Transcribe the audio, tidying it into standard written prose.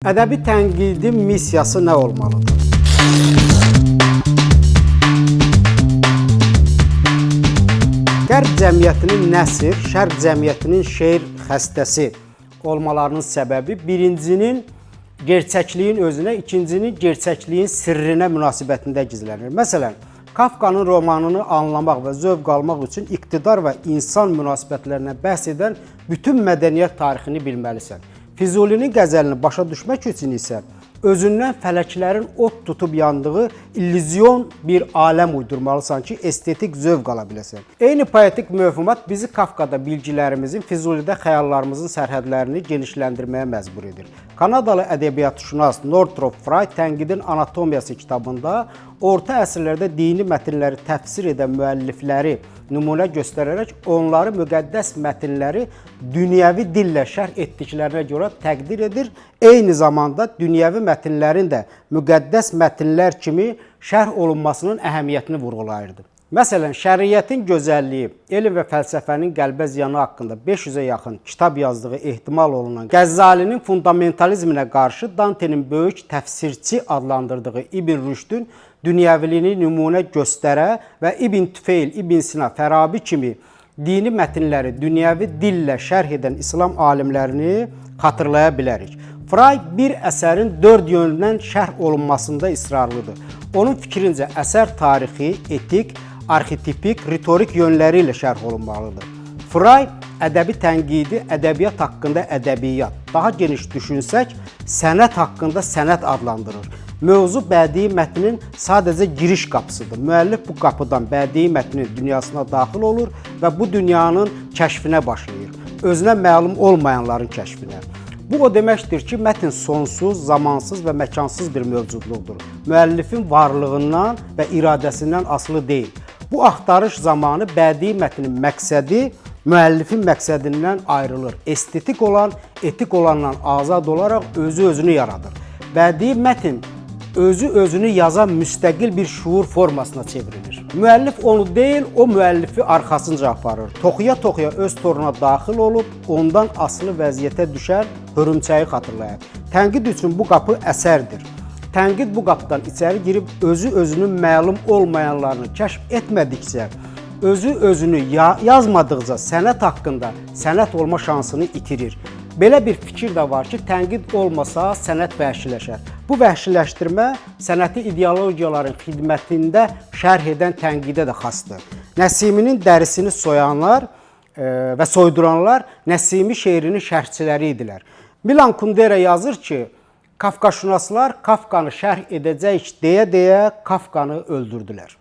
Ədəbi tənqidin missiyası nə olmalıdır? Qərb cəmiyyətinin nəsr, Şərq cəmiyyətinin şeir xəstəsi olmalarının səbəbi birincinin gerçəkliyin özünə, ikincinin gerçəkliyin sirrinə münasibətində gizlənir. Məsələn, Kafkanın romanını anlamaq və zövq almaq üçün iqtidar və insan münasibətlərinə bəhs edən bütün mədəniyyət tarixini bilməlisən. Füzulinin qəzəlini başa düşmək üçün isə özündən fələklərin od tutub yandığı illüzyon bir aləm uydurmalısan ki, estetik zövq ala biləsən. Eyni poetik mövhumat bizi Kafkada bilgilərimizin, Füzulidə xəyallarımızın sərhədlərini genişləndirməyə məcbur edir. Kanadalı ədəbiyyatşünas Northrop Frye Tənqidin Anatomiyası kitabında orta əsrlərdə dini mətnləri təfsir edən müəllifləri nümunə göstərərək onları müqəddəs mətnləri dünyəvi dillə şərh etdiklərinə görə təqdir edir. Eyni zamanda dünyəvi mətnlərin də müqəddəs mətnlər kimi şərh olunmasının əhəmiyyətini vurğulayırdı. Məsələn, şəriətin gözəlliyi, elm və fəlsəfənin qəlbə ziyanı haqqında 500-ə yaxın kitab yazdığı ehtimal olunan Qəzzalinin fundamentalizminə qarşı Dantenin böyük təfsirçi adlandırdığı İbn Rüşdün dünyəviliyini nümunə göstərə və İbn Tüfeyl, İbn Sina, Fərabi kimi dini mətnləri dünyəvi dillə şərh edən İslam alimlərini xatırlaya bilərik. Frye bir əsərin 4 yöndən şərh olunmasında israrlıdır. Onun fikrincə əsər tarixi, etik, arxetipik, ritorik yönləri ilə şərh olunmalıdır. Frye ədəbi tənqidi, ədəbiyyat haqqında ədəbiyyat, daha geniş düşünsək, sənət haqqında sənət adlandırır. Mövzu bədii mətnin sadəcə giriş qapısıdır. Müəllif bu qapıdan bədii mətnin dünyasına daxil olur və bu dünyanın kəşfinə başlayır. Özünə məlum olmayanların kəşfinə. Bu o deməkdir ki, mətn sonsuz, zamansız və məkansız bir mövcudluqdur. Müəllifin varlığından və iradəsindən asılı deyil. Bu axtarış zamanı bədii mətnin məqsədi müəllifin məqsədindən ayrılır. Estetik olan, etik olandan azad olaraq özü-özünü yaradır. Bədii mətn özü-özünü yazan müstəqil bir şuur formasına çevrilir. Müəllif onu deyil, o müəllifi arxasınca aparır. Toxuya-toxuya öz toruna daxil olub, ondan asılı vəziyyətə düşər, hörümçəyi xatırlayır. Tənqid üçün bu qapı əsərdir. Tənqid bu qapıdan içəri girib özü-özünün məlum olmayanlarını kəşf etmədikcə, özü-özünü yazmadıqca sənət haqqında sənət olma şansını itirir. Belə bir fikir də var ki, tənqid olmasa sənət vəhşiləşər. Bu vəhşiləşdirmə sənəti ideologiyaların xidmətində şərh edən tənqidə də xasdır. Nəsiminin dərisini soyanlar və soyduranlar Nəsimi şeirinin şərhçiləri idilər. Milan Kundera yazır ki, Kafkaşünaslar Kafkanı şərh edəcək deyə-deyə Kafkanı öldürdülər.